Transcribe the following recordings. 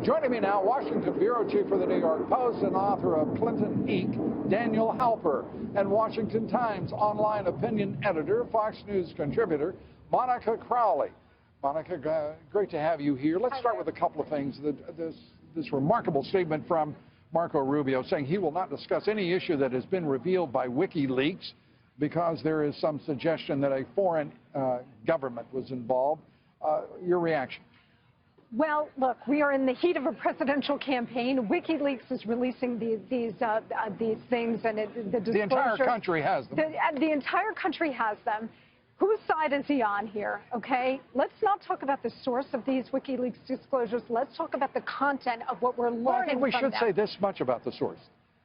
Joining me now, Washington bureau chief for the New York Post and author of Clinton Inc., Daniel Halper, and Washington Times online opinion editor, Fox News contributor, Monica Crowley. Monica, great to have you here. Let's start with a couple of things. This remarkable statement from Marco Rubio saying he will not discuss any issue that has been revealed by WikiLeaks because there is some suggestion that a foreign government was involved. Your reaction? Well, look, we are in the heat of a presidential campaign. WikiLeaks is releasing these things, and the disclosures. The entire country has them. The entire country has them. Whose side is he on here, okay? Let's not talk about the source of these WikiLeaks disclosures. Let's talk about the content of what we're learning from them. I think we should say this much about the source.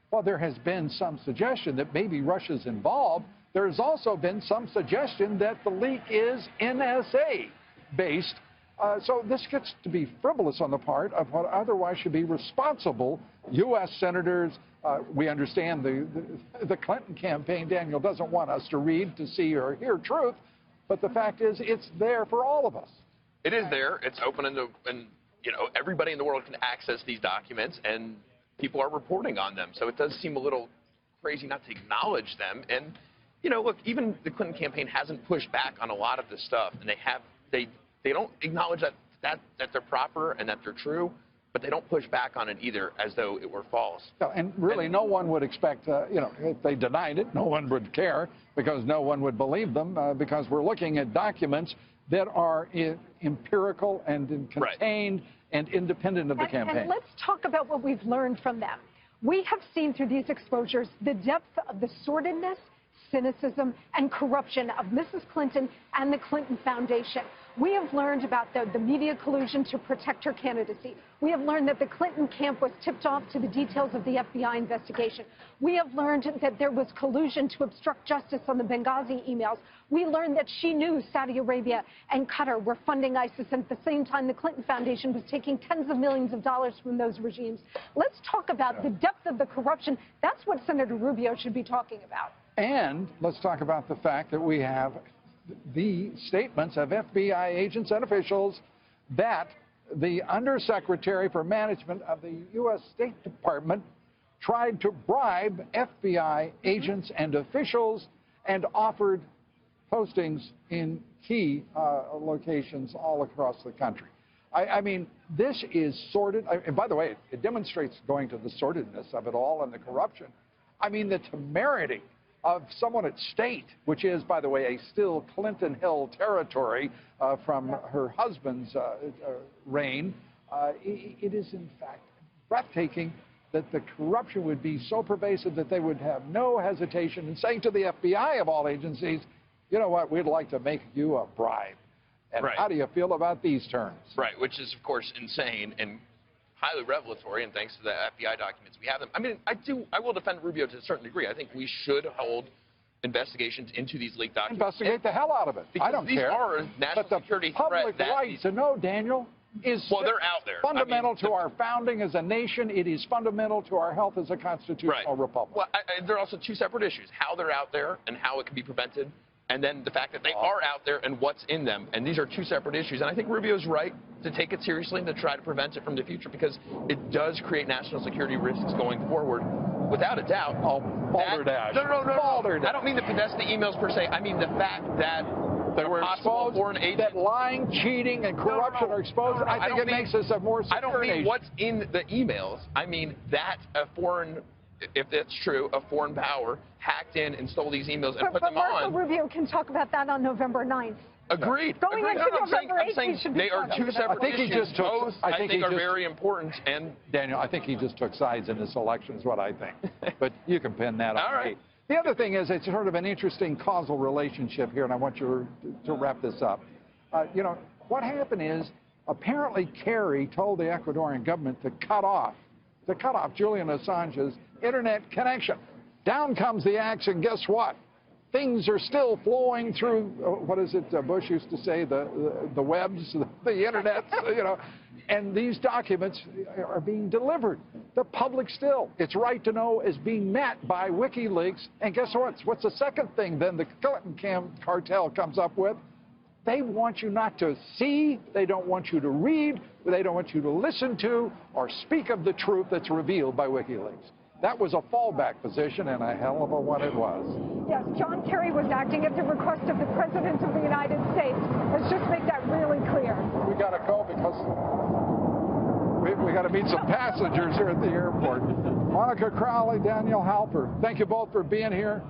While there has been some suggestion that maybe Russia's involved, there has also been some suggestion that the leak is NSA-based. So this gets to be frivolous on the part of what otherwise should be responsible U.S. senators. We understand the Clinton campaign, Daniel, doesn't want us to read, to see, or hear truth. But the fact is, it's there for all of us. It is there. It's open, and you know, everybody in the world can access these documents, and people are reporting on them. So it does seem a little crazy not to acknowledge them. And, you know, look, even the Clinton campaign hasn't pushed back on a lot of this stuff, and they don't acknowledge that they're proper and that they're true, but they don't push back on it either as though it were false. No, and really, no one would expect, you know, if they denied it, no one would care because no one would believe them because we're looking at documents that are empirical and contained and independent of the campaign. And let's talk about what we've learned from them. We have seen through these exposures the depth of the sordidness, cynicism, and corruption of Mrs. Clinton and the Clinton Foundation. We have learned about the media collusion to protect her candidacy. We have learned that the Clinton camp was tipped off to the details of the FBI investigation. We have learned that there was collusion to obstruct justice on the Benghazi emails. We learned that she knew Saudi Arabia and Qatar were funding ISIS, and at the same time the Clinton Foundation was taking tens of millions of dollars from those regimes. Let's talk about the depth of the corruption. That's what Senator Rubio should be talking about. And let's talk about the fact that we have the statements of FBI agents and officials that the Undersecretary for Management of the U.S. State Department tried to bribe FBI agents and officials and offered postings in key locations all across the country. I mean, this is sordid. And by the way, it demonstrates going to the sordidness of it all and the corruption. I mean, the temerity of someone at state, which is, by the way, a still Clinton-held territory from her husband's reign. It is, in fact, breathtaking that the corruption would be so pervasive that they would have no hesitation in saying to the FBI of all agencies, you know what, we'd like to make you a bribe. And how do you feel about these terms? Right, which is, of course, insane and highly revelatory, and thanks to the FBI documents, we have them. I mean, I will defend Rubio to a certain degree. I think we should hold investigations into these leaked documents. Investigate the hell out of it. I don't care. These are a national security threat. But the public right to know, Daniel, is they're out there. Fundamental to our founding as a nation. It is fundamental to our health as a constitutional republic. Well, there are also two separate issues: how they're out there and how it can be prevented, and then the fact that they are out there and what's in them. And these are two separate issues. And I think Rubio's right to take it seriously and to try to prevent it from the future, because it does create national security risks going forward, without a doubt. Balderdash. No. I don't mean the Podesta emails per se. I mean the fact that there were exposed, foreign agents, that lying, cheating, and corruption are exposed. I think it makes us a more secure I don't mean nation. what's in the emails. I mean that a foreign, if that's true, a foreign power hacked in and stole these emails and put them on. But Marco Rubio can talk about that on November 9th. Agreed. Going into November 8th, they are two separate issues. Both, I think, are very important. And Daniel, I think he just took sides in this election is what I think. But you can pin that on all right. me. The other thing is it's sort of an interesting causal relationship here, and I want you to wrap this up. You know, what happened is apparently Kerry told the Ecuadorian government to cut off Julian Assange's internet connection. Down comes the axe, and guess what? Things are still flowing through, what is it Bush used to say, the webs, the internet, you know, and these documents are being delivered. The public still, its right to know is being met by WikiLeaks. And guess what? What's the second thing then the Clinton cartel comes up with? They want you not to see, they don't want you to read, they don't want you to listen to or speak of the truth that's revealed by WikiLeaks. That was a fallback position, and a hell of a one it was. Yes, John Kerry was acting at the request of the President of the United States. Let's just make that really clear. We got to go because we got to meet some passengers here at the airport. Monica Crowley, Daniel Halper, thank you both for being here.